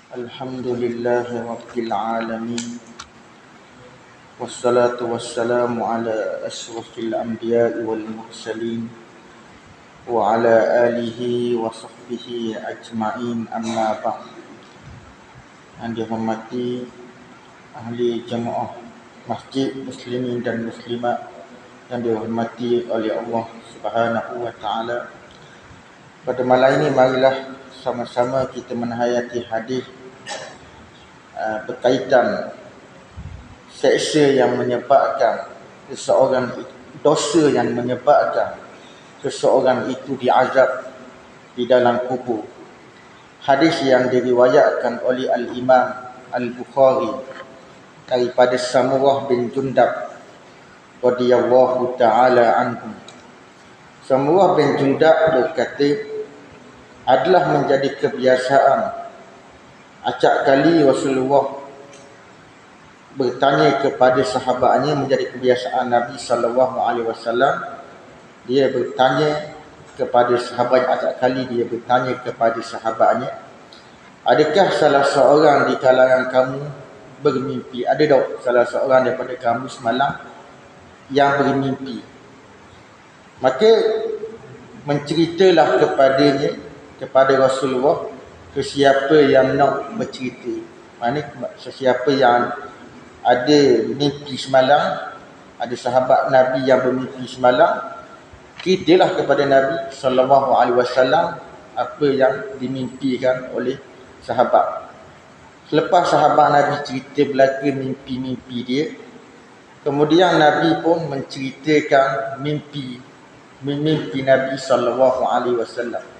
Alhamdulillahi Rabbil Alamin. Wassalatu wassalamu ala ashrafil anbiya'i wal mursalin wa ala alihi wa sahbihi ajma'in, amma ba'd. Yang dihormati ahli jamaah masjid muslimin dan muslimat yang dihormati oleh Allah Subhanahu wa ta'ala, pada malam ini marilah sama-sama kita menhayati hadis berkaitan seksa yang menyebabkan seseorang, dosa yang menyebabkan seseorang itu diazab di dalam kubur. Hadis yang diriwayatkan oleh Al-Imam Al-Bukhari daripada Samurah bin Jundab radhiyallahu ta'ala anhu. Samurah bin Jundab berkata, adalah menjadi kebiasaan acap kali Rasulullah bertanya kepada sahabatnya, menjadi kebiasaan Nabi SAW, dia bertanya kepada sahabatnya, acap kali dia bertanya kepada sahabatnya, adakah salah seorang di kalangan kamu bermimpi? Ada tak salah seorang daripada kamu semalam yang bermimpi? Maka menceritalah kepada Rasulullah sesiapa yang nak bercerita. Maknanya sesiapa yang ada mimpi semalam, ada sahabat Nabi yang bermimpi semalam, ceritalah kepada Nabi SAW apa yang dimimpikan oleh sahabat. Selepas sahabat Nabi cerita belaka mimpi-mimpi dia, kemudian Nabi pun menceritakan mimpi Nabi SAW.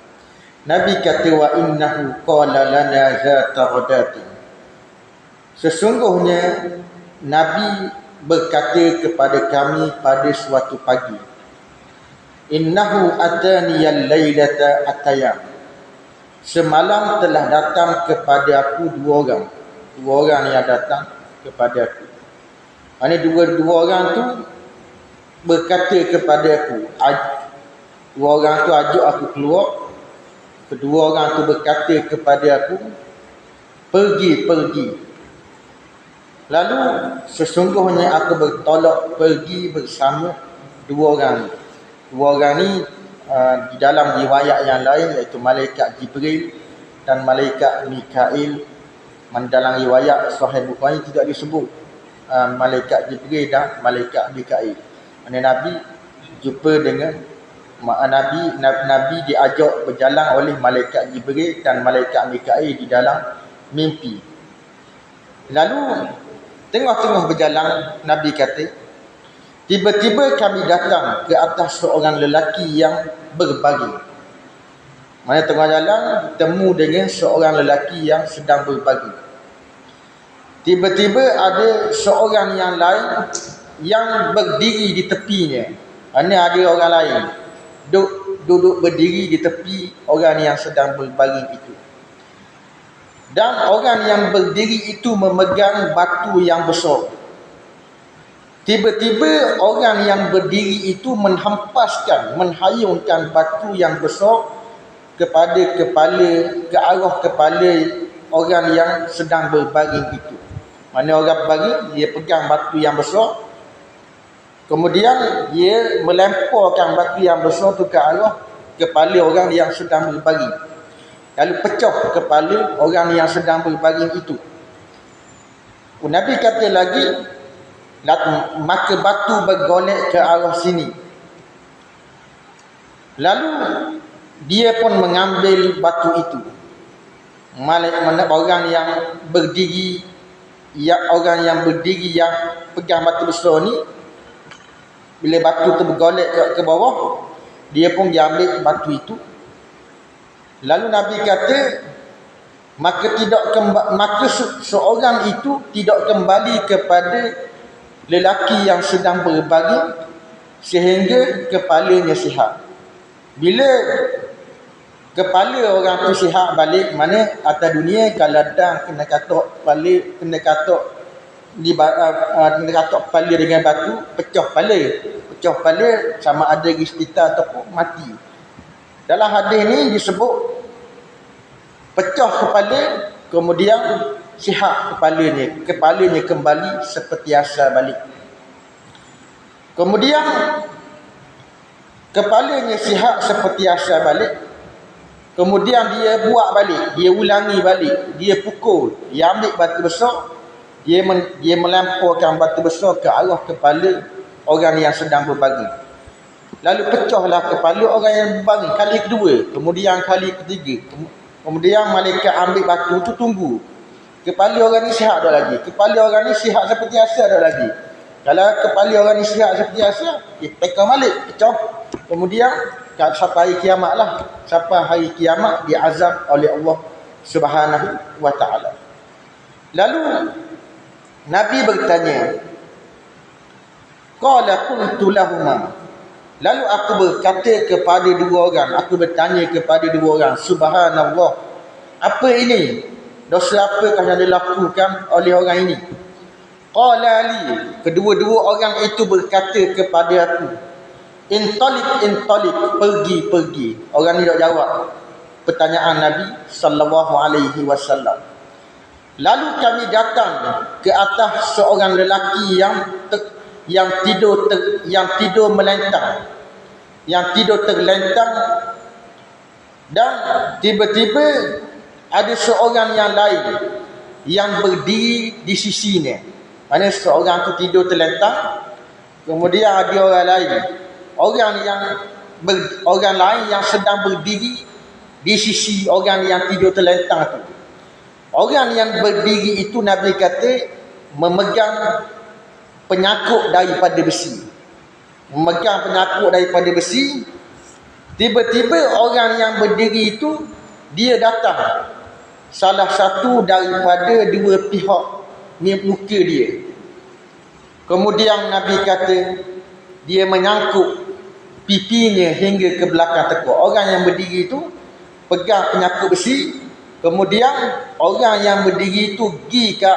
Nabi kata, wa innahu qala lana zata ghadatin. Sesungguhnya Nabi berkata kepada kami pada suatu pagi, innahu ataniyal lailata atayam. Semalam telah datang kepada aku dua orang yang datang kepada aku. Maksudnya dua orang tu berkata kepada aku, dua orang tu ajak aku keluar. Kedua orang tu berkata kepada aku, pergi. Lalu sesungguhnya aku bertolak pergi bersama dua orang ni. Dua orang ni di dalam riwayat yang lain, iaitu malaikat Jibril dan malaikat Mikail. Dalam riwayat Sahih Bukhari tidak disebut malaikat Jibril dan malaikat Mikail. Nabi jumpa dengan Nabi diajak berjalan oleh malaikat Jibril dan malaikat Mikail di dalam mimpi. Lalu tengah-tengah berjalan, Nabi kata, tiba-tiba kami datang ke atas seorang lelaki yang berbagi. Maksudnya tengah jalan bertemu dengan seorang lelaki yang sedang berbagi. Tiba-tiba ada seorang yang lain yang berdiri di tepinya. Ini ada orang lain duduk berdiri di tepi orang yang sedang berbaring itu. Dan orang yang berdiri itu memegang batu yang besar. Tiba-tiba orang yang berdiri itu menghayungkan batu yang besar ke arah kepala orang yang sedang berbaring itu. Mana orang berbaring, dia pegang batu yang besar. Kemudian dia melemparkan batu yang besar tu ke arah kepala orang yang sedang berbaring. Lalu pecah kepala orang yang sedang berbaring itu. Nabi kata lagi, maka batu bergolek ke arah sini. Lalu dia pun mengambil batu itu. Orang yang berdiri yang pegang batu besar ni, bila batu tu bergolek ke bawah, dia pun diambil batu itu. Lalu Nabi kata, maka seorang itu tidak kembali kepada lelaki yang sedang berbaring sehingga kepalanya sihat. Bila kepala orang tu sihat balik, mana atas dunia kalau datang kena katok kepala dengan batu, pecah kepala sama ada istita ataupun mati. Dalam hadis ni disebut pecah kepala kemudian sihat kepalanya kembali seperti asal balik. Kemudian kepalanya sihat seperti asal balik, kemudian dia buat balik, dia ulangi balik, dia pukul, dia ambil batu besar, dia melamporkan batu besar ke arah kepala orang yang sedang berbaring. Lalu pecahlah kepala orang yang berbaring kali kedua, kemudian kali ketiga. Kemudian malaikat ambil batu tu tunggu. Kepala orang ni sihat dah lagi. Kepala orang ni sihat seperti asal dah lagi. Kalau kepala orang ni sihat seperti asal, dia tekan balik, pecah. Kemudian sampai hari kiamat lah. Sampai hari kiamat diazab oleh Allah Subhanahu wa ta'ala. Lalu Nabi bertanya, qala qultu lahuma, lalu aku berkata kepada dua orang, aku bertanya kepada dua orang, subhanallah, apa ini? Dosa apakah yang dilakukan oleh orang ini? Qala li, kedua-dua orang itu berkata kepada aku, intalik, pergi. Orang ni tak jawab pertanyaan Nabi sallallahu alaihi wasallam. Lalu kami datang ke atas seorang lelaki yang tidur melentang, terlentang, dan tiba-tiba ada seorang yang lain yang berdiri di sisinya. Mana seorang tu tidur terlentang, kemudian ada orang lain, orang lain yang sedang berdiri di sisi orang yang tidur terlentang tu. Orang yang berdiri itu Nabi kata memegang penyakuk daripada besi. Tiba-tiba orang yang berdiri itu dia datang, salah satu daripada dua pihak ni muka dia. Kemudian Nabi kata dia menyangkut pipinya hingga ke belakang tekuk. Orang yang berdiri itu pegang penyakut besi, kemudian orang yang berdiri itu pergi ke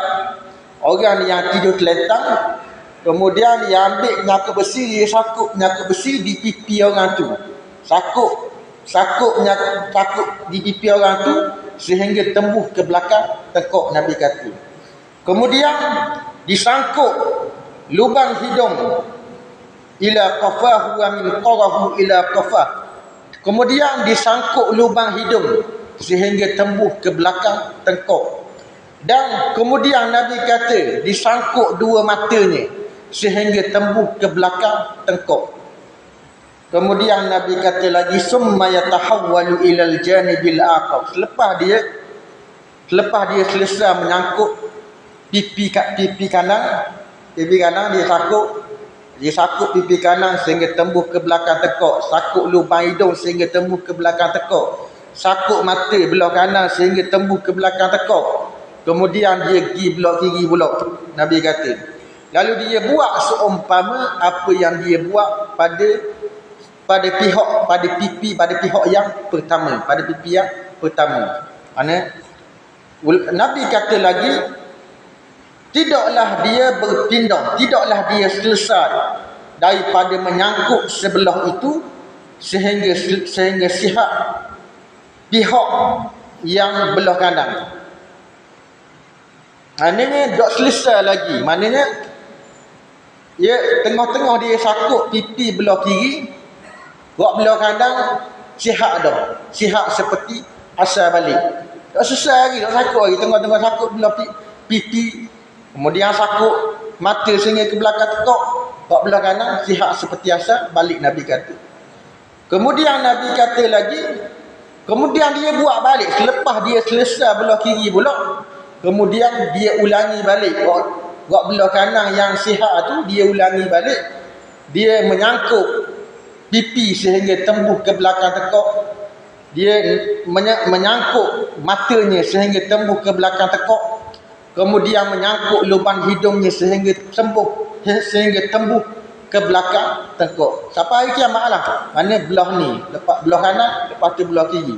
orang yang tidur terlentang, kemudian dia ambil penyakut besi, dia sakut penyakut besi di pipi orang tu. Sakut di pipi orang tu sehingga tembus ke belakang tekuk, Nabi kata. Kemudian disangkut lubang hidung ila qafahu wa min qarahu ila qafah. Kemudian disangkut lubang hidung sehingga tembus ke belakang tengkuk. Dan kemudian Nabi kata disangkut dua matanya sehingga tembus ke belakang tengkuk. Kemudian Nabi kata lagi summa yatahawwalu ilal janibil akhar. Selepas dia selesai menyangkut pipi kanan dia sakut pipi kanan sehingga tembus ke belakang tekuk, sakut lubang hidung sehingga tembus ke belakang tekuk, sakut mata belah kanan sehingga tembus ke belakang tekuk. Kemudian dia pergi belah kiri pula, Nabi kata. Lalu dia buat seumpama apa yang dia buat pada pipi yang pertama, Mana Nabi kata lagi, tidaklah dia berpindah, tidaklah dia selesai daripada menyangkut sebelah itu sehingga sihat pihak yang belah kanan. Maknanya tak selesai lagi. Maknanya tengah-tengah dia sakut pipi belah kiri, buat belah kanan sihat dah. Sihat seperti asal balik. Tak selesai lagi, tak sakut lagi. Tengah-tengah sakut belah pipi, kemudian sakut mata sehingga ke belakang tekuk, buat belah kanan sihat seperti asal balik, Nabi kata. Kemudian Nabi kata lagi, kemudian dia buat balik selepas dia selesai belah kiri pula, kemudian dia ulangi balik buat belah kanan yang sihat tu, dia ulangi balik, dia menyangkut pipi sehingga tembus ke belakang tekuk, dia menyangkut matanya sehingga tembus ke belakang tekuk, kemudian menyangkut lubang hidungnya sehingga tembus ke belakang tekuk. Sampai hari kiamat lah. Mana belah ni, lepas belah kanan, lepas tu belah kiri.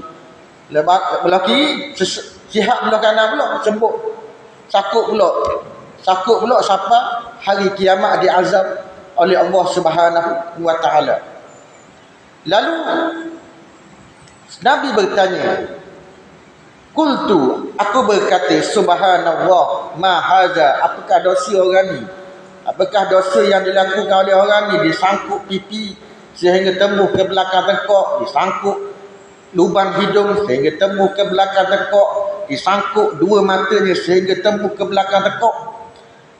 Lepas belah kiri sihat belah kanan pula, sembuh. Sakut pula sampai hari kiamat diazab oleh Allah Subhanahu wa ta'ala. Lalu Nabi bertanya, Qultu, aku berkata, subhanallah, ma hadza, apakah dosa orang ni? Apakah dosa yang dilakukan oleh orang ni? Disangkut pipi sehingga tembus ke belakang tengkok, disangkut lubang hidung sehingga tembus ke belakang tengkok, disangkut dua matanya sehingga tembus ke belakang tengkok.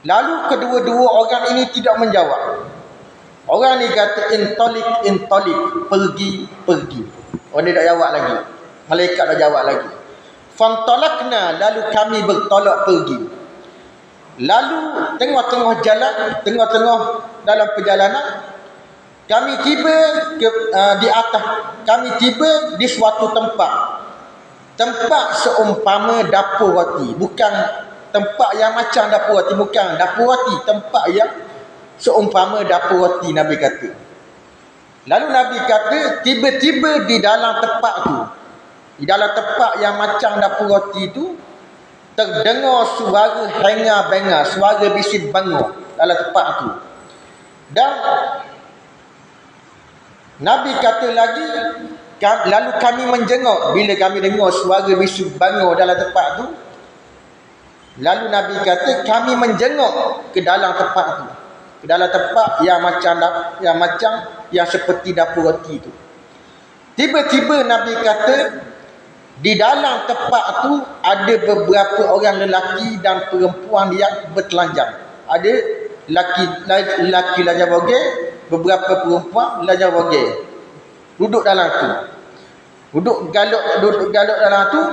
Lalu kedua-dua orang ini tidak menjawab. Orang ni kata intalik, pergi. Orang ni tak jawab lagi. Malaikat tak jawab lagi. Fantalakna, lalu kami bertolak pergi. Lalu tengah-tengah jalan, tengah-tengah dalam perjalanan, kami tiba di atas, kami tiba di suatu tempat seumpama dapur roti. Bukan tempat yang macam dapur roti, bukan dapur roti, tempat yang seumpama dapur roti, Nabi kata. Lalu Nabi kata, tiba-tiba di dalam tempat tu, di dalam tempat yang macam dapur roti tu, terdengar suara hengar-bengar, suara bising bangor dalam tempat tu. Dan Nabi kata lagi, lalu kami menjenguk bila kami dengar suara bising bangor dalam tempat tu. Lalu Nabi kata, kami menjenguk ke dalam tempat tu, ke dalam tempat yang seperti dapur roti tu. Tiba-tiba Nabi kata, di dalam tempat tu ada beberapa orang lelaki dan perempuan yang bertelanjang. Ada lelaki lajang bogel, beberapa perempuan lajang bogel. Duduk dalam tu. Duduk galuk dalam tu.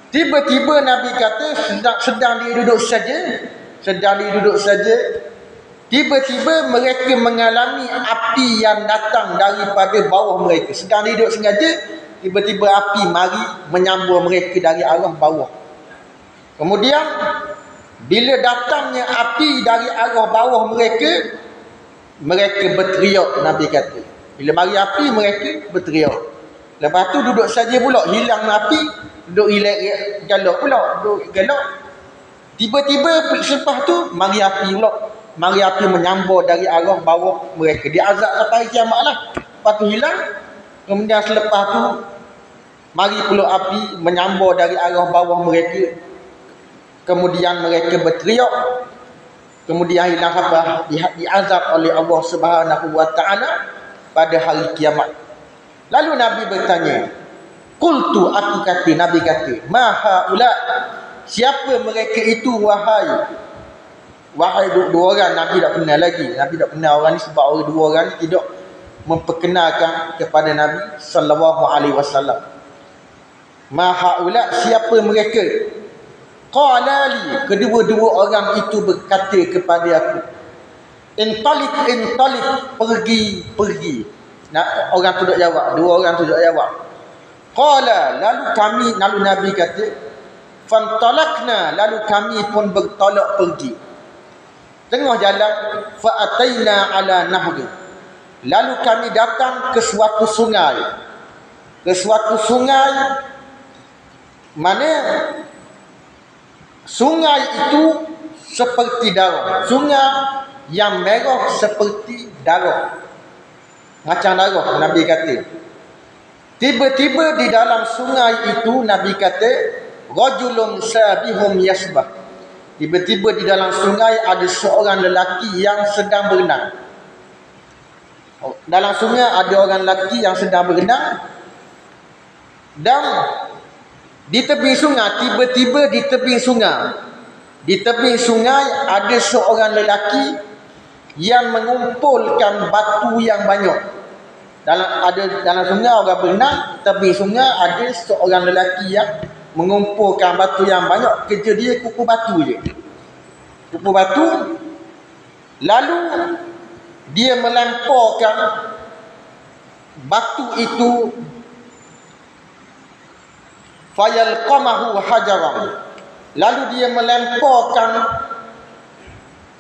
Tiba-tiba Nabi kata, sedang dia duduk saja, tiba-tiba mereka mengalami api yang datang daripada bawah mereka. Sedang dia duduk sengaja, tiba-tiba api mari menyambur mereka dari arah bawah. Kemudian bila datangnya api dari arah bawah mereka berteriak, Nabi kata. Bila mari api, mereka berteriak. Lepas tu duduk saja pula, hilang api, duduk galak pula, duduk galak. Tiba-tiba selepas tu mari api pula. Mari api menyambur dari arah bawah mereka. Dia azab sampai kiamat lah. Lepas tu hilang. Kemudian selepas tu mari pula api menyambur dari arah bawah mereka. Kemudian mereka berteriak. Kemudian hilang apa? Diazab oleh Allah Subhanahu wa taala pada hari kiamat. Lalu Nabi bertanya, qultu, aku kata, Nabi kata, ma haula, siapa mereka itu wahai dua orang. Nabi tak kenal lagi. Nabi tak kenal orang ni sebab orang dua orang ni tidak memperkenalkan kepada Nabi sallallahu alaihi wasallam. Ma haula, siapa mereka? Qala li, kedua-dua orang itu berkata kepada aku, intalik, pergi. Nah, orang tu tak jawab, dua orang tu tak jawab. Qala, lalu Nabi kata, fantalakna, lalu kami pun bertolak pergi. Tengah jalan, fa ataina ala nahri, lalu kami datang ke suatu sungai. Mana sungai itu seperti darah. Sungai yang merah seperti darah. Macam darah, Nabi kata. Tiba-tiba di dalam sungai itu, Nabi kata, rajulun sabihum yasbah. Tiba-tiba di dalam sungai ada seorang lelaki yang sedang berenang. Dalam sungai ada orang lelaki yang sedang berenang. Dan di tepi sungai, tiba-tiba di tepi sungai ada seorang lelaki yang mengumpulkan batu yang banyak. Dalam sungai orang berenang, tepi sungai ada seorang lelaki yang mengumpulkan batu yang banyak. Kerja dia kumpul batu je. Kumpul batu. Lalu dia melemparkan batu itu, fayalqamahu hajaran. Lalu dia melemparkan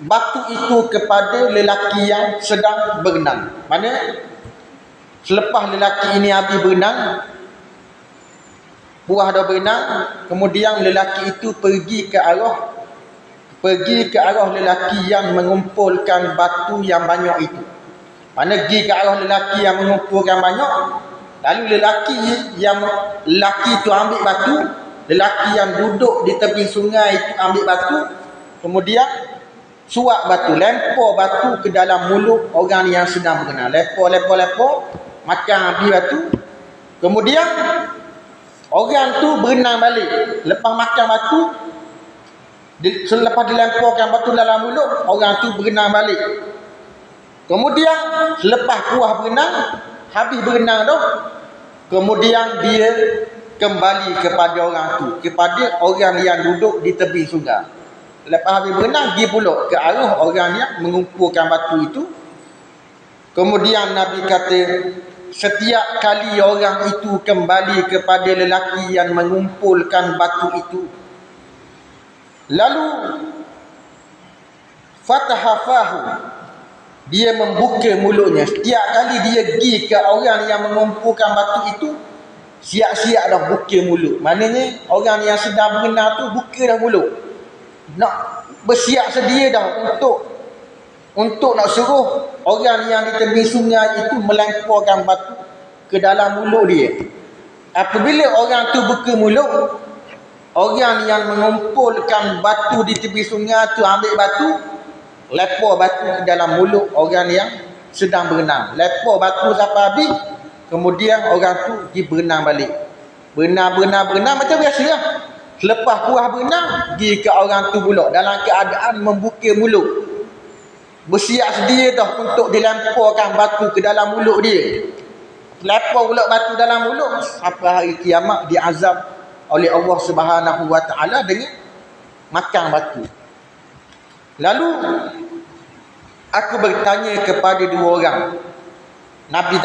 batu itu kepada lelaki yang sedang berenang. Mana selepas lelaki ini habis berenang, puas dah berenang, kemudian lelaki itu pergi ke arah lelaki yang mengumpulkan batu yang banyak itu. Mana pergi ke arah lelaki yang mengumpulkan banyak, lalu lelaki itu ambil batu, lelaki yang duduk di tepi sungai itu ambil batu, kemudian suap batu, lempar batu ke dalam mulut orang yang sedang berenang. Lempar, makan habis batu. Kemudian orang tu berenang balik. Lepas makan batu, selepas dilemparkan batu dalam mulut, orang tu berenang balik. Kemudian selepas puas berenang, habis berenang tu, kemudian dia kembali kepada orang tu, kepada orang yang duduk di tepi sungai. Lepas habis berenang, pergi pula ke arah orang yang mengumpulkan batu itu. Kemudian Nabi kata, setiap kali orang itu kembali kepada lelaki yang mengumpulkan batu itu, lalu fatahafahu, dia membuka mulutnya. Setiap kali dia pergi ke orang yang mengumpulkan batu itu, siap-siap dah buka mulut. Maknanya orang yang sedang berenang tu buka dah mulut, nak bersiap sedia dah untuk nak suruh orang yang di tepi sungai itu melemparkan batu ke dalam mulut dia. Apabila orang tu buka mulut, orang yang mengumpulkan batu di tepi sungai tu ambil batu, lempar batu ke dalam mulut orang yang sedang berenang. Lempar batu sampai habis, kemudian orang tu pergi berenang balik. Berenang macam biasa lah. Selepas puas berenang, pergi ke orang tu pula dalam keadaan membuka mulut, bersiap sedia dah untuk dilemparkan batu ke dalam mulut dia. Lempar pula batu dalam mulut, sampai hari kiamat diazab oleh Allah Subhanahu Wa Taala dengan makan batu. Lalu aku bertanya kepada dua orang. Nabi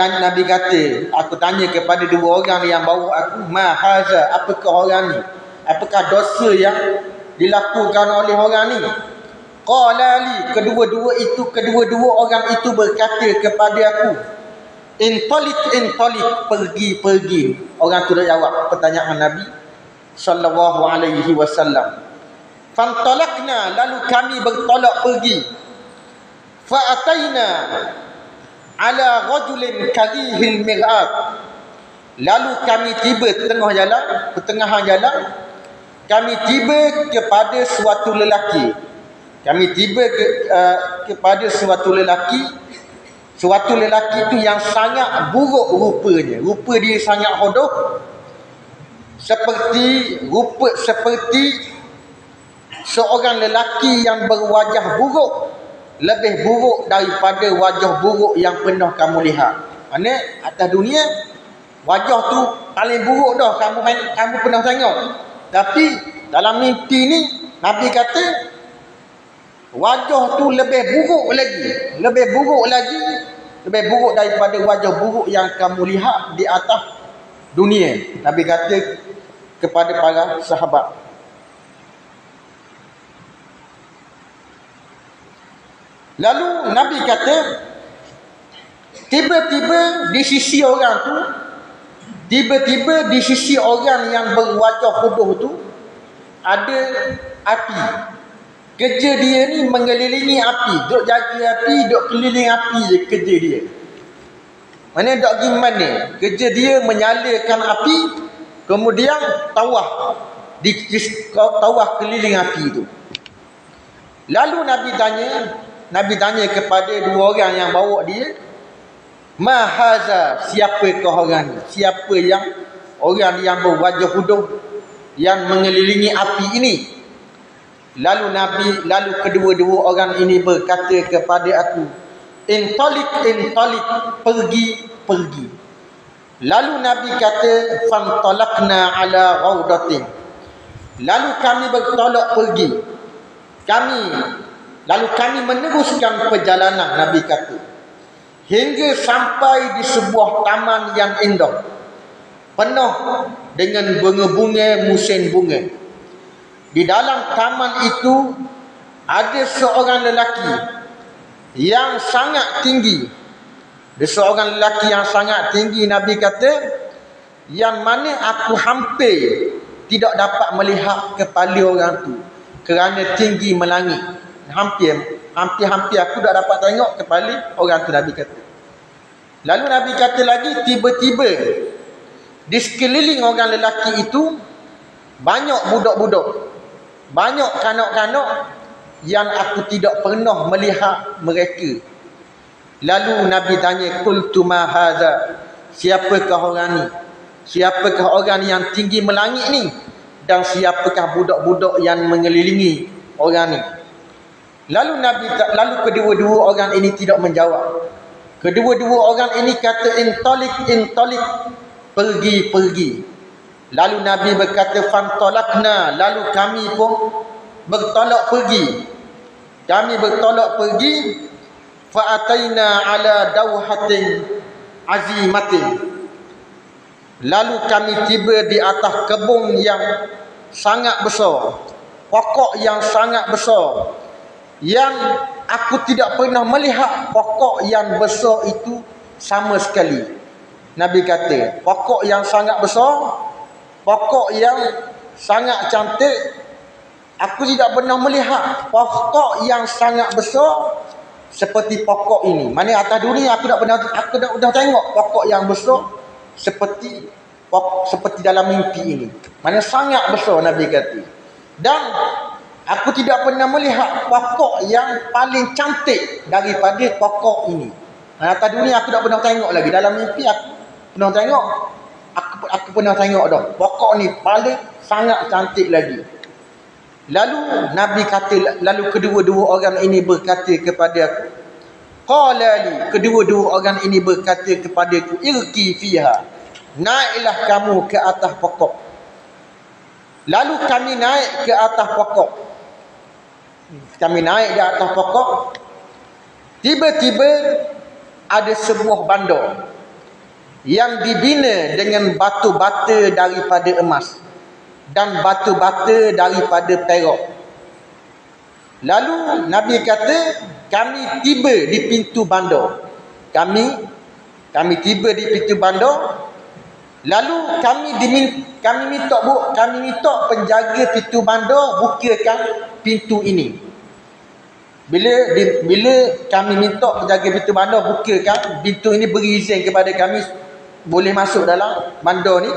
kata, aku tanya kepada dua orang yang bawa aku, ma haza, apakah orang ni? Apakah dosa yang dilakukan oleh orang ni? Qala li, kedua-dua orang itu berkata kepada aku, intalik, pergi. Orang tu dah jawab pertanyaan Nabi sallallahu alaihi wasallam. Fantalakna, lalu kami bertolak pergi. Fa'ataina ala rajulin karihil mir'at, lalu kami tiba pertengahan jalan, kami tiba kepada suatu lelaki. Kepada suatu lelaki itu yang sangat buruk rupanya. Rupa dia sangat hodoh, seperti seorang lelaki yang berwajah buruk, lebih buruk daripada wajah buruk yang pernah kamu lihat. Maksudnya atas dunia wajah tu paling buruk dah kamu pernah tengok. Tapi dalam mimpi ni Nabi kata wajah tu lebih buruk daripada wajah buruk yang kamu lihat di atas dunia. Nabi kata kepada para sahabat. Lalu Nabi kata, tiba-tiba di sisi orang yang berwajah hodoh tu ada api. Kerja dia ni mengelilingi api, duk jaga api, duk keliling api je kerja dia. Mana duk pergi mana? Kerja dia menyalakan api, kemudian tawaf keliling api tu. Lalu Nabi tanya kepada dua orang yang bawa dia, ma haza, siapakah orang ni? Siapa yang orang yang berwajah hodoh yang mengelilingi api ini? Lalu kedua-dua orang ini berkata kepada aku, intalik, pergi. Lalu Nabi kata, fantalakna ala ghaudatin, lalu kami bertolak pergi. Lalu kami meneruskan perjalanan, Nabi kata, hingga sampai di sebuah taman yang indah, penuh dengan bunga-bunga musim bunga. Di dalam taman itu ada seorang lelaki yang sangat tinggi. Nabi kata, yang mana aku hampir tidak dapat melihat kepala orang tu kerana tinggi melangit. Hampir aku tak dapat tengok kepala orang tu, Nabi kata. Lalu Nabi kata lagi, tiba-tiba di sekeliling orang lelaki itu banyak budak-budak, banyak kanak-kanak yang aku tidak pernah melihat mereka. Lalu Nabi tanya, qultu ma hadza, siapakah orang ni? Siapakah orang yang tinggi melangit ni? Dan siapakah budak-budak yang mengelilingi orang ni? Lalu kedua-dua orang ini tidak menjawab. Kedua-dua orang ini kata, intalik, pergi. Lalu Nabi berkata, fantalakna, lalu kami pun bertolak pergi. Kami bertolak pergi, fa'ataina ala dawhatin azimatin. Lalu kami tiba di atas kebun yang sangat besar, pokok yang sangat besar, yang aku tidak pernah melihat pokok yang besar itu sama sekali. Nabi kata, pokok yang sangat besar, pokok yang sangat cantik, aku tidak pernah melihat pokok yang sangat besar seperti pokok ini. Mana atas dunia aku dah tengok pokok yang besar seperti dalam mimpi ini. Mana sangat besar, Nabi kata. Dan aku tidak pernah melihat pokok yang paling cantik daripada pokok ini. Mana atas dunia aku tak pernah tengok lagi. Dalam mimpi aku pernah tengok. Aku pernah tengok dah. Pokok ni paling sangat cantik lagi. Lalu Nabi kata, lalu kedua-dua orang ini berkata kepada aku, qala li, kedua-dua orang ini berkata kepadaku, irki fiha, naiklah kamu ke atas pokok. Lalu kami naik ke atas pokok. Kami naik di atas pokok. Tiba-tiba ada sebuah bandar yang dibina dengan batu-bata daripada emas dan batu-bata daripada perak. Lalu Nabi kata, kami tiba di pintu bandar. Kami tiba di pintu bandar. Lalu kami minta penjaga pintu bandar bukakan pintu ini. Bila kami minta penjaga pintu bandar bukakan pintu ini, beri izin kepada kami boleh masuk dalam bandar ni.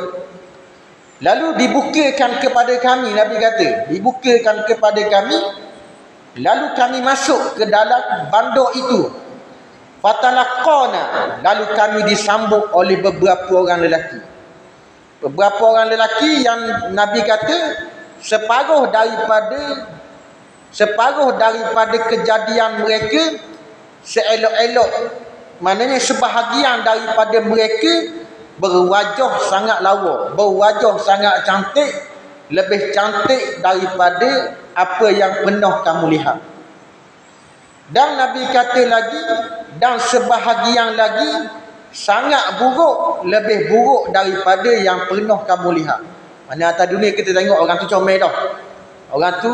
Lalu dibukakan kepada kami, Nabi kata, dibukakan kepada kami. Lalu kami masuk ke dalam bandar itu. Fatalaqana, lalu kami disambut oleh beberapa orang lelaki. Beberapa orang lelaki yang Nabi kata separuh daripada kejadian mereka seelok-elok. Maknanya sebahagian daripada mereka berwajah sangat lawa, berwajah sangat cantik, lebih cantik daripada apa yang pernah kamu lihat. Dan Nabi kata lagi, dan sebahagian lagi sangat buruk, lebih buruk daripada yang pernah kamu lihat. Mana atas dunia kita tengok orang tu comel dah, orang tu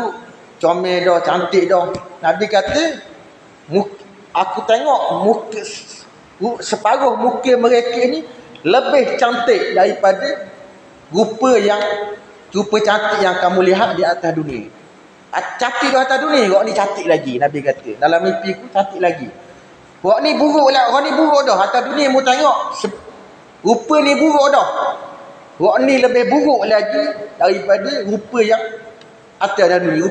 comel dah, cantik dah. Nabi kata, aku tengok separuh muka mereka ni lebih cantik daripada rupa cantik yang kamu lihat di atas dunia. Cantik di atas dunia, orang ni cantik lagi. Nabi kata, dalam mimpi ku cantik lagi. Orang ni buruk dah. Atas dunia mu tengok rupa ni buruk dah. Orang ni lebih buruk lagi daripada rupa yang atas dunia,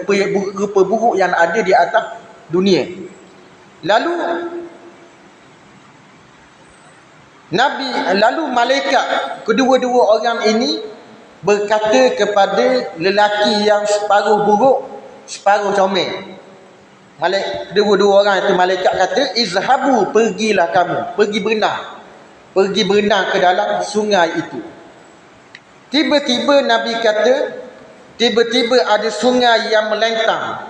rupa buruk yang ada di atas dunia. Lalu malaikat, kedua-dua orang ini berkata kepada lelaki yang separuh buruk, separuh comel. Kedua-dua orang itu, malaikat kata, izhabu, pergilah kamu, pergi berenang ke dalam sungai itu. Tiba-tiba Nabi kata, tiba-tiba ada sungai yang melentang,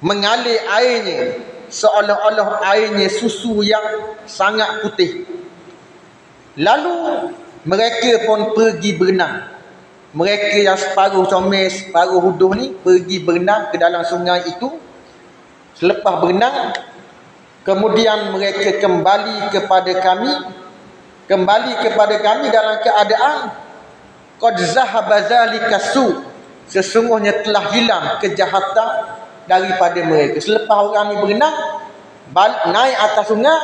mengalir airnya seolah-olah airnya susu yang sangat putih. Lalu mereka pun pergi berenang. Mereka yang separuh comel, separuh huduh ni pergi berenang ke dalam sungai itu. Selepas berenang, kemudian mereka kembali kepada kami dalam keadaan qad zahaba zalika su, sesungguhnya telah hilang kejahatan daripada mereka. Selepas orang ni berenang, naik atas sungai,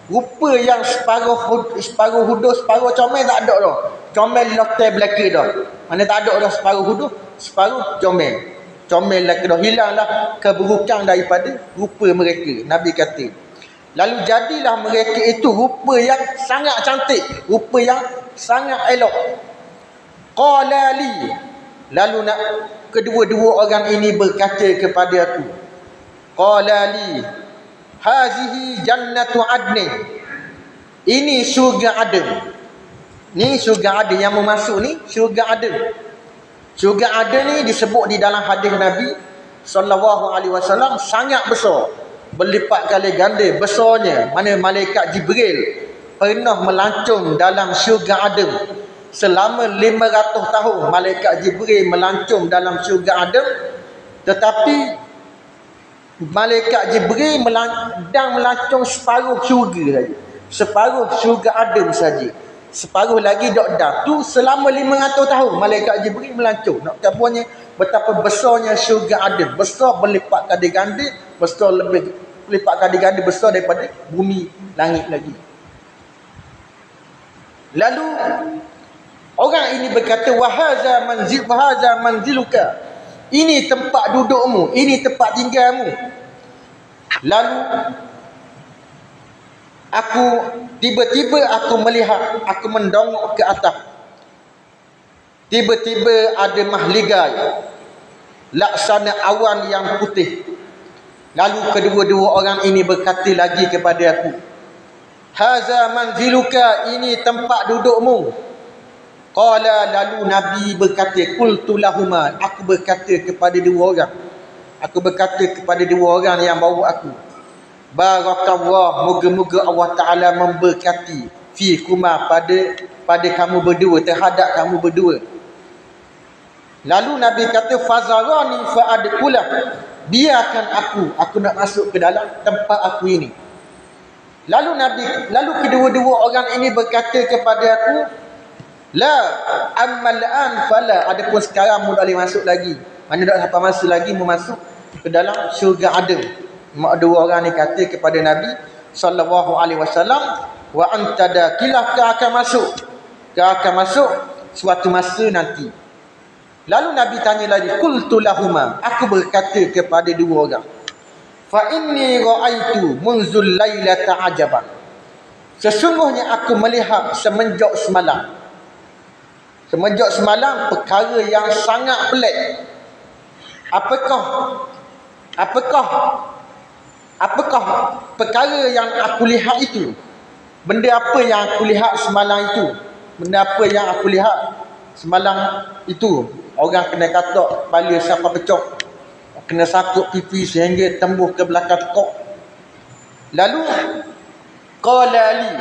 Rupa yang separuh huduh, separuh comel tak ada dah. Comel lotai belaka dah. Mana tak ada dah separuh huduh, separuh comel. Comel belaka dah. Hilanglah keburukan daripada rupa mereka. Nabi kata. Lalu jadilah mereka itu rupa yang sangat cantik. Rupa yang sangat elok. Qala li. Lalu kedua-dua orang ini berkata kepada aku. Qala li. Hazihi jannatu adnin. Ini syurga Aden. Ni syurga Aden yang memasuk ni, syurga Aden. Syurga Aden ni disebut di dalam hadis Nabi sallallahu alaihi wasallam sangat besar. Berlipat kali ganda besarnya. Mana malaikat Jibril pernah melancong dalam syurga Aden. Selama 500 tahun malaikat Jibril melancong dalam syurga Aden, tetapi malaikat Jibril melancong separuh syurga saja. Separuh syurga Adam saja. Separuh lagi dok dah. Tu selama 500 tahun malaikat Jibril melancong. Nak katakannya betapa besarnya syurga Adam. Besar berlipat kali ganda, besar lebih berlipat kali ganda besar daripada bumi langit lagi. Lalu orang ini berkata wahaza manziluka. Ini tempat dudukmu, ini tempat tinggalmu. Lalu tiba-tiba aku melihat, aku mendongok ke atas. Tiba-tiba ada mahligai laksana awan yang putih. Lalu kedua-dua orang ini berkata lagi kepada aku, haza manziluka, ini tempat dudukmu. Qala, lalu Nabi berkata, qultu lahuma, aku berkata kepada dua orang. Aku berkata kepada dua orang yang bawa aku, barakallah, moga-moga Allah Ta'ala memberkati fikuma pada kamu berdua, terhadap kamu berdua. Lalu Nabi kata, fazarani fa'adkulah, biarkan aku nak masuk ke dalam tempat aku ini. Lalu kedua-dua orang ini berkata kepada aku, la ammal an fala, adapun sekarang mu tak boleh masuk lagi. Mana tak sampai masa lagi mu masuk ke dalam syurga Adam. Mak dua orang ni kata kepada Nabi sallallahu alaihi wasallam, wa anta dakilah, kau akan masuk suatu masa nanti. Lalu Nabi tanya lagi, qultu lahuma, aku berkata kepada dua orang, fa inni ra'aitu munzul lailata ajaban, sesungguhnya aku melihat semenjak semalam perkara yang sangat pelik. Apakah perkara yang aku lihat itu? Benda apa yang aku lihat semalam itu? Benda apa yang aku lihat semalam itu? Orang kena katak kepala sampai pecah, kena sakut pipi sehingga tembus ke belakang tekuk. Lalu qala li,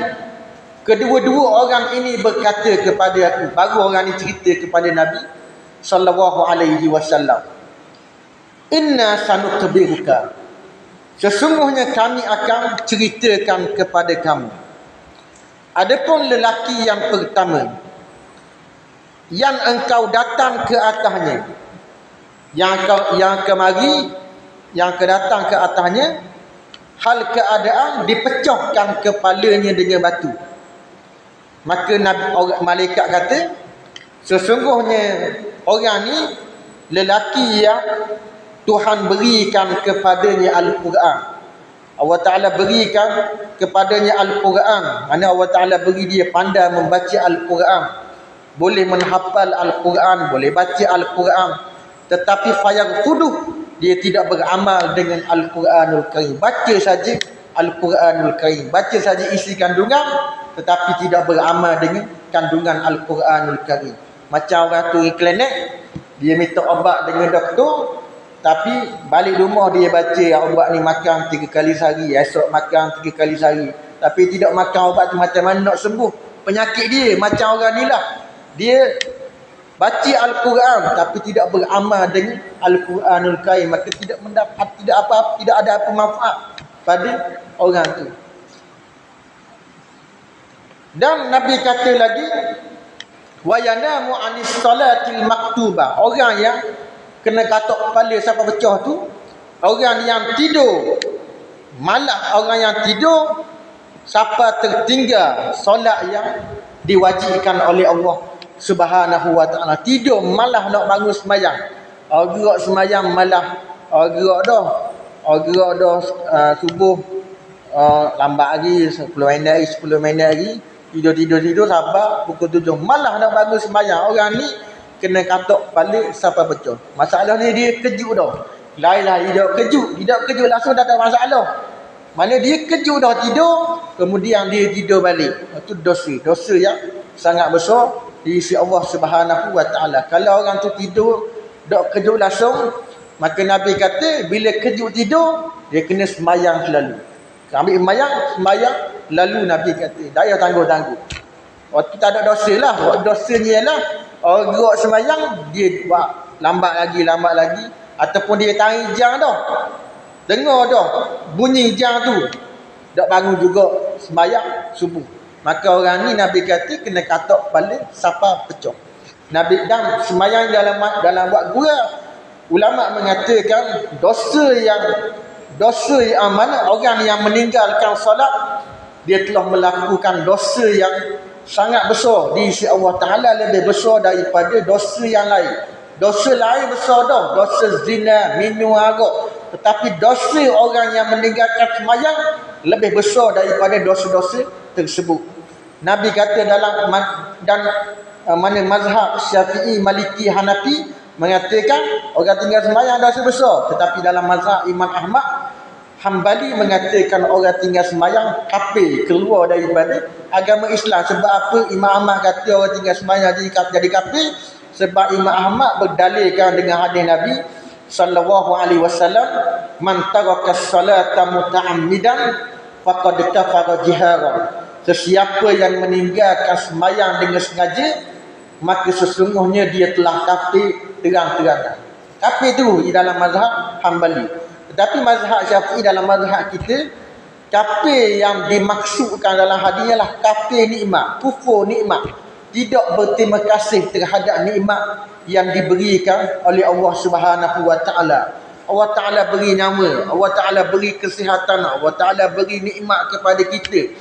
kedua-dua orang ini berkata kepada aku, baru orang ini cerita kepada Nabi sallallahu alaihi wasallam, inna sanukhbiruka, sesungguhnya kami akan ceritakan kepada kamu. Adapun lelaki yang pertama yang engkau datang ke atasnya, yang datang ke atasnya, hal keadaan dipecahkan kepalanya dengan batu. Maka malaikat kata, sesungguhnya orang ni lelaki yang Tuhan berikan kepadanya Al-Quran. Allah Ta'ala berikan kepadanya Al-Quran. Mana Allah Ta'ala beri dia pandai membaca Al-Quran, boleh menghafal Al-Quran, boleh baca Al-Quran, tetapi fayaghfuduh, dia tidak beramal dengan Al-Quranul Karim. Baca saja Al-Quranul Karim, baca saja isi kandungan, tetapi tidak beramal dengan kandungan Al-Quranul Karim. Macam orang tu klinik, dia minta obat dengan doktor, tapi balik rumah dia baca obat ni makan 3 kali sehari, esok makan 3 kali sehari, tapi tidak makan obat tu, macam mana nak sembuh penyakit dia? Macam orang ni lah, dia baca Al-Quran tapi tidak beramal dengan Al-Quranul Karim, maka tidak ada apa manfaat pada orang tu. Dan Nabi kata lagi, wa yanamu anis salatil maktubah, orang yang kena katak kepala sampai pecah tu, orang yang tidur malam, orang yang tidur siapa tertinggal solat yang diwajibkan oleh Allah Subhanahu wa taala, tidur malah nak bangun sembahyang, gerak sembahyang malah gerak dah subuh, lambat lagi 10 minit lagi tidur sabar pukul 7 malah nak bangun sembahyang. Orang ni kena katok balik sampai betul. Masalah ni dia kejut dah. Lain-lain tidak kejut langsung dah tak masalah. Mana dia kejut dah tidur, kemudian dia tidur balik. Itu dosa yang sangat besar di sisi Allah Subhanahu wa taala. Kalau orang tu tidur dak kejut langsung, maka Nabi kata bila kejut tidur dia kena sembahyang selalu. Ambil sembahyang lalu Nabi kata tak payah tangguh-tangguh. Waktu tak ada dosa lah. Waktu dosanya ialah orang gerak sembahyang dia buat lambat lagi ataupun dia tarik jam dah. Dengar dah bunyi jam tu, tak bangun juga sembahyang subuh. Maka orang ni Nabi kata kena katok balik sampai pecah. Nabi dan sembahyang dalam buat gurau, ulama mengatakan dosa yang mana orang yang meninggalkan solat dia telah melakukan dosa yang sangat besar di sisi Allah Taala, lebih besar daripada dosa yang lain. Dosa lain besar dah, dosa zina, minum arak. Tetapi dosa orang yang meninggalkan sembahyang lebih besar daripada dosa-dosa tersebut. Nabi kata mana mazhab Syafi'i, Maliki, Hanafi mengatakan orang tinggal sembahyang dosa besar. Tetapi dalam mazhab Imam Ahmad Hambali mengatakan orang tinggal sembahyang kafir, keluar daripada agama Islam. Sebab apa Imam Ahmad kata orang tinggal sembahyang jadi kafir? Sebab Imam Ahmad berdalilkan dengan hadis Nabi sallallahu alaihi wasallam, man taraka as-salata muta'ammidan faqad kafara jihara. Sesiapa yang meninggalkan sembahyang dengan sengaja, maka sesungguhnya dia telah kafir terang-terangan. Kafir itu di dalam mazhab Hambali. Tetapi mazhab Syafi'i, dalam mazhab kita, kafir yang dimaksudkan dalam hadis ialah kafir nikmat, kufur nikmat, tidak berterima kasih terhadap nikmat yang diberikan oleh Allah Subhanahu wa taala. Allah Taala beri nyawa, Allah Taala beri kesihatan, Allah Taala beri nikmat kepada kita.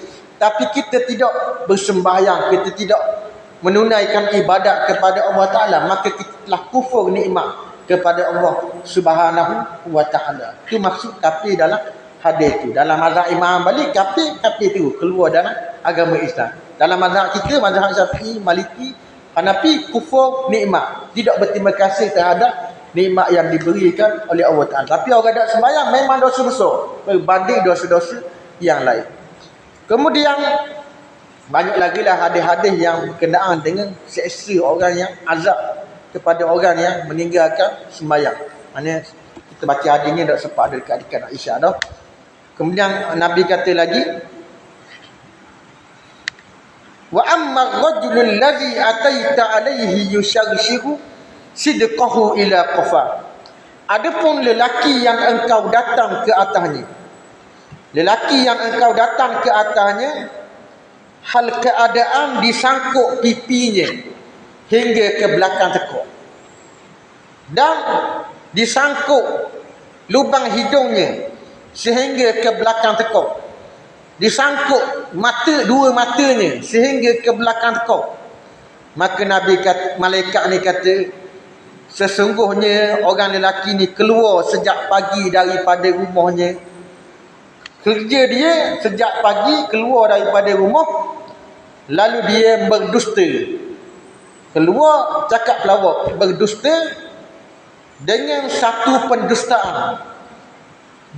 Tapi kita tidak bersembahyang, kita tidak menunaikan ibadat kepada Allah Taala, maka kita telah kufur nikmat kepada Allah Subhanahu wa taala. Itu maksud kafir dalam hadis itu. Dalam mazhab Imam Malik, kafir itu keluar dalam agama Islam. Dalam mazhab kita, mazhab Syafi'i, Maliki, Hanafi, kufur nikmat, tidak berterima kasih terhadap nikmat yang diberikan oleh Allah Taala. Tapi orang tak sembahyang memang dosa besar berbanding dosa-dosa yang lain. Kemudian banyak lagi lah hadis-hadis yang berkenaan dengan seksa orang yang azab kepada orang yang meninggalkan sembahyang. Maknanya kita baca hadis ni tak sempat ada dekat Aisyah dah. Kemudian Nabi kata lagi, wa amma ar-rajulul ladzi ataita alaihi yusharshiru sidqahu ila qafa. Adapun lelaki yang engkau datang ke atasnya, lelaki yang engkau datang ke atasnya hal keadaan disangkut pipinya hingga ke belakang tekuk, dan disangkut lubang hidungnya sehingga ke belakang tekuk, disangkut dua matanya sehingga ke belakang tekuk. Maka Nabi kata, malaikat ni kata, sesungguhnya orang lelaki ni keluar sejak pagi daripada rumahnya. Kerja dia sejak pagi keluar daripada rumah, lalu dia berdusta. Keluar cakap pelawak, berdusta dengan satu pendustaan.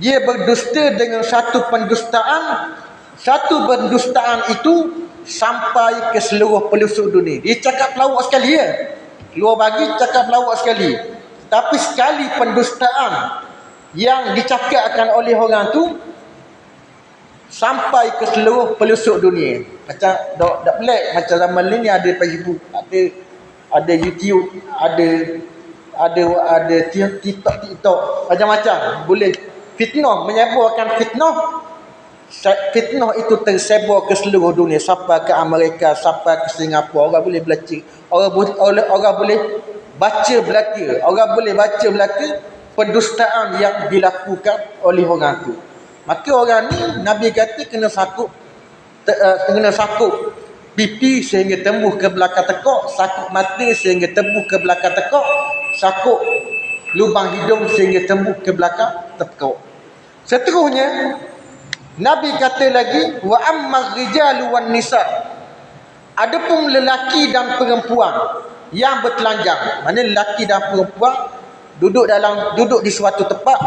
Dia berdusta dengan satu pendustaan. Satu pendustaan itu sampai ke seluruh pelosok dunia. Dia cakap pelawak sekali ya. Keluar pagi cakap pelawak sekali. Tapi sekali pendustaan yang dicakapkan oleh orang tu sampai ke seluruh pelosok dunia. Macam tak pelik, macam zaman ni ada Facebook, ada YouTube, ada TikTok, macam-macam. Boleh fitnah, menyebarkan fitnah. Fitnah itu tersebar ke seluruh dunia, sampai ke Amerika, sampai ke Singapura. Orang boleh baca, orang boleh baca belaka, orang boleh baca belaka pendustaan yang dilakukan oleh orang tu. Maka orang ni Nabi kata kena sakut kena sakut pipi sehingga tembus ke belakang tekak, sakut mata sehingga tembus ke belakang tekak, sakut lubang hidung sehingga tembus ke belakang tekak. Seterusnya Nabi kata lagi, wa amma rijalu wan nisa, adapun lelaki dan perempuan yang bertelanjang, mana lelaki dan perempuan duduk di suatu tempat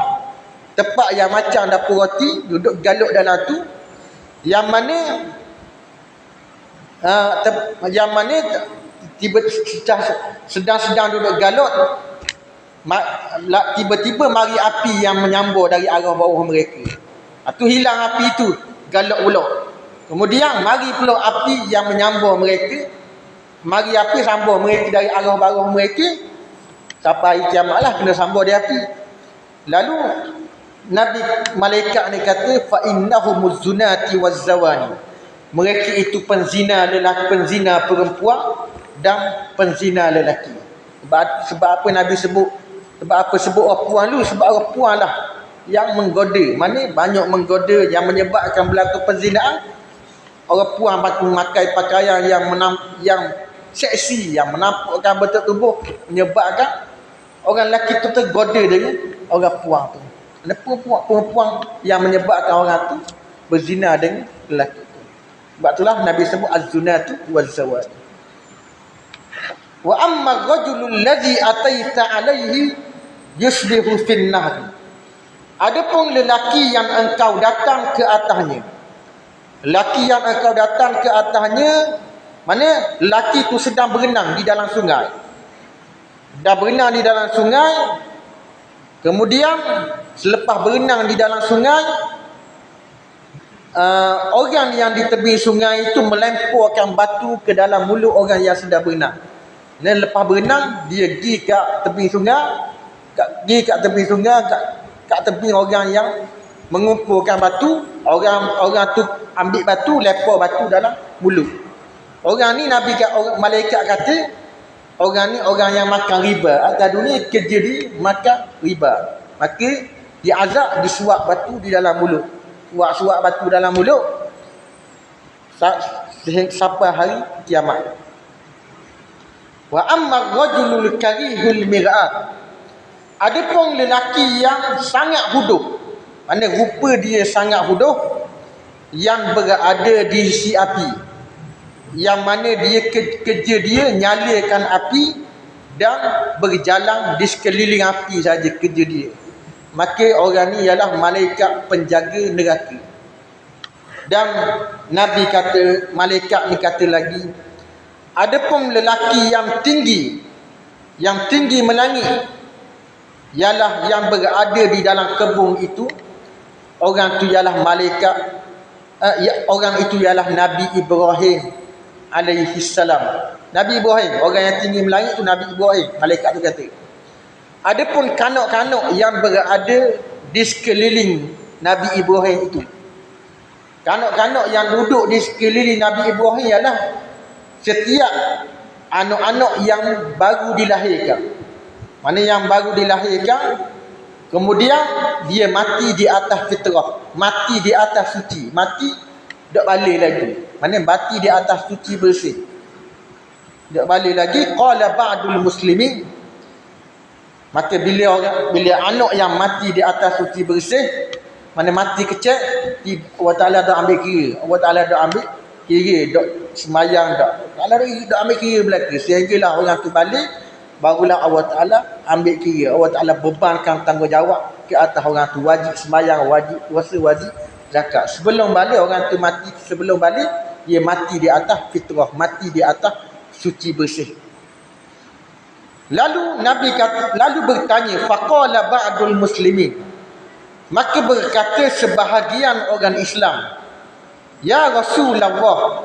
yang macam dapur roti, duduk galut dalam tu, yang mana sedang duduk galut, tiba-tiba mari api yang menyambar dari arah bawah mereka. Itu hilang api itu, galut pula. Kemudian mari pula api yang menyambar mereka, mari api sambar mereka dari arah bawah mereka, sampai kiamat lah kena sambar dia api. Lalu Nabi malaikat ni kata, fa innahumuz zunati waz zawani, mereka itu penzina lelaki, penzina perempuan dan penzina lelaki. Sebab apa Nabi sebut? Sebab apa sebut orang puan dulu? Sebab orang puan lah yang menggoda. Mana banyak menggoda yang menyebabkan berlaku penzinaan. Orang puan memakai pakaian yang seksi, yang menampakkan bentuk tubuh, menyebabkan orang lelaki tu tergoda dengan orang puan tu. Ada perempuan yang menyebabkan orang tu berzina dengan lelaki tu. Sebab itulah Nabi sebut az-zunatu waz-zawaj. Wa amma ar-rajulu alladhi ataita alaihi yusbihu fin nahr, adapun lelaki yang engkau datang ke atasnya, lelaki yang engkau datang ke atasnya, mana lelaki tu sedang berenang di dalam sungai, dah berenang di dalam sungai, kemudian selepas berenang di dalam sungai, orang yang di tepi sungai itu melemparkan batu ke dalam mulut orang yang sedang berenang. Dan lepas berenang, dia pergi kat tepi sungai, kat tepi orang yang mengumpulkan batu, orang tu ambil batu, lempar batu dalam mulut. Orang ni malaikat kata, orang ni orang yang makan riba. Atas dunia kerja dia makan riba. Maka dia azab, disuap batu di dalam mulut. Suap batu dalam mulut sampai hari kiamat. Wa amma rajulul karihul mir'at, adapun lelaki yang sangat huduh, mana rupa dia sangat huduh, yang berada di sisi api, yang mana dia kerja dia nyalakan api dan berjalan di sekeliling api saja kerja dia, maka orang ni ialah malaikat penjaga neraka. Dan Nabi kata, malaikat ni kata lagi, adapun lelaki yang tinggi melangit, ialah yang berada di dalam kebun itu, orang itu ialah malaikat, orang itu ialah Nabi Ibrahim alaihi salam. Nabi Ibrahim, orang yang tinggi melangit itu Nabi Ibrahim, malaikat itu kata. Adapun kanak-kanak yang berada di sekeliling Nabi Ibrahim itu, kanak-kanak yang duduk di sekeliling Nabi Ibrahim ialah setiap anak-anak yang baru dilahirkan. Mana yang baru dilahirkan, kemudian dia mati di atas fitrah, mati di atas suci, mati tak balik lagi. Mana mati di atas suci bersih, tak balik lagi. Qala ba'dul muslimin, maka bila anak yang mati di atas suci bersih, mana mati kecil, Allah Ta'ala dah ambil kira, Allah Ta'ala dah ambil kira, dak semayang dak. Allah dah ambil kira belaka, sehinggalah orang tu balik, barulah Allah Ta'ala ambil kira. Allah Ta'ala bebankan tanggungjawab ke atas orang tu, wajib semayang, wajib puasa, wajib zakat. Sebelum balik orang tu mati, sebelum balik dia mati di atas fitrah, mati di atas suci bersih. Lalu Nabi kata, lalu bertanya, faqala ba'dul muslimin, maka berkata sebahagian orang Islam, ya Rasulullah,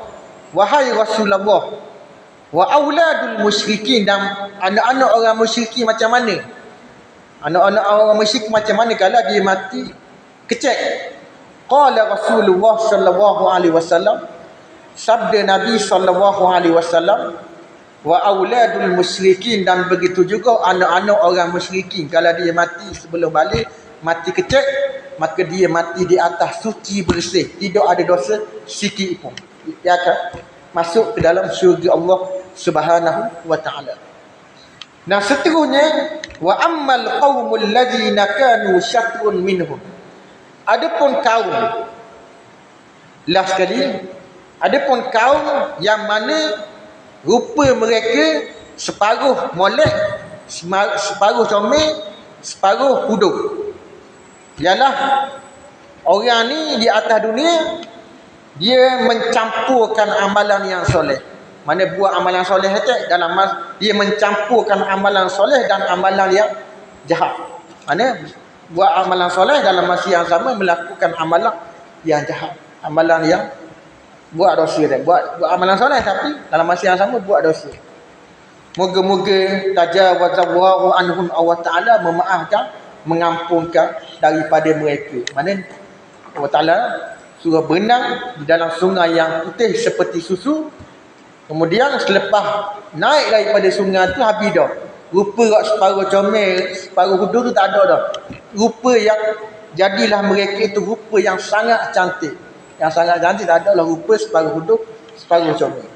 wahai Rasulullah, wa auladul musyrikin, dan anak-anak orang musyrikin macam mana? Anak-anak orang musyrik macam mana kalau dia mati kecil? Qala Rasulullah sallallahu alaihi wasallam, sabda Nabi sallallahu alaihi wasallam, wa auladul musyrikin, dan begitu juga anak-anak orang musyrikin kalau dia mati sebelum balik, mati kecil, maka dia mati di atas suci bersih, tidak ada dosa sikit pun. Dia akan masuk ke dalam syurga Allah Subhanahu wa taala. Nah, seterusnya, wa ammal qaumul ladzina kanu syatrun minhum. Adapun kaum, last sekali, adapun kaum yang mana rupa mereka separuh molek, separuh comel, separuh hudud. Ialah orang ni di atas dunia, dia mencampurkan amalan yang soleh. Mana buat amalan soleh dalam dia mencampurkan amalan soleh dan amalan yang jahat. Mana buat amalan soleh dalam masa yang sama melakukan amalan yang jahat. Amalan yang buat dosa dia. Buat amalan soleh tapi dalam masa yang sama buat dosa. Moga-moga tajawazallahu anhum Allah Ta'ala memaafkan, mengampunkan daripada mereka. Mana Allah Ta'ala suruh berenang di dalam sungai yang putih seperti susu. Kemudian selepas naik daripada sungai tu habis dah. Rupa kat separuh comel, separuh hudud tu tak ada dah. Rupa yang jadilah mereka itu rupa yang sangat cantik. Yang sangat cantik tak ada lah rupa separuh hudud, separuh comel.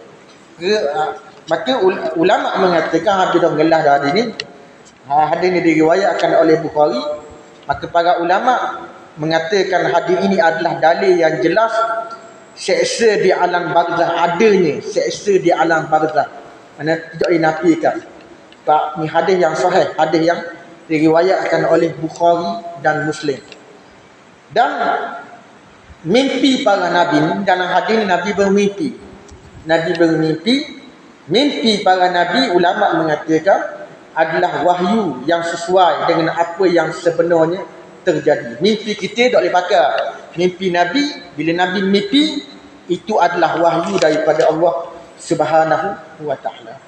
Maka ulama mengatakan habis dah gelas dah hadis ni. Hadis ni diriwayatkan oleh Bukhari. Maka para ulama mengatakan hadis ini adalah dalil yang jelas seksa di alam barzah, adanya seksa di alam barzah. Mana tidak dinafikan. Pak, ni hadis yang sahih, hadis yang diriwayatkan oleh Bukhari dan Muslim. Dan mimpi para nabi, dalam hadis ni Nabi bermimpi. Nabi bermimpi, mimpi para nabi ulama mengatakan adalah wahyu yang sesuai dengan apa yang sebenarnya terjadi. Mimpi kita tak boleh pakai. Mimpi Nabi, bila Nabi mimpi, itu adalah wahyu daripada Allah Subhanahu wa taala.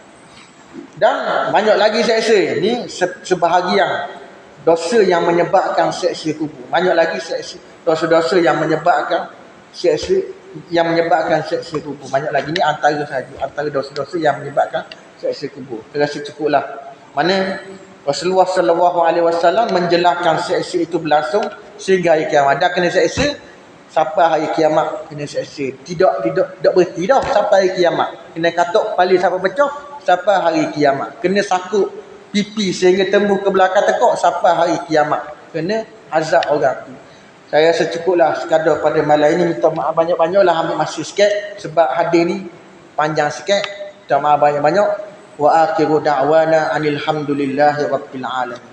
Dan banyak lagi seksa. Ni sebahagian dosa yang menyebabkan seksa kubur. Banyak lagi seksa, dosa-dosa yang menyebabkan seksa, seksa kubur. Banyak lagi, ni antara saja, antara dosa-dosa yang menyebabkan seksa kubur. Saya rasa cukuplah. Mana Rasulullah SAW menjelaskan seksa itu berlangsung sehingga hari kiamat. Dah kena seksa sampai hari kiamat, kena seksa. Tidak berhenti dah sampai hari kiamat. Kena katuk kepala sampai pecah sampai hari kiamat. Kena sakut pipi sehingga tembus ke belakang tekuk sampai hari kiamat. Kena azab orang tu. Saya rasa cukuplah sekadar pada malam ini. Minta maaf banyak-banyaklah, ambil masa sikit sebab hadis ni panjang sikit. Minta maaf banyak-banyak. Wa akhiru da'wana anil hamdulillahi rabbil alamin.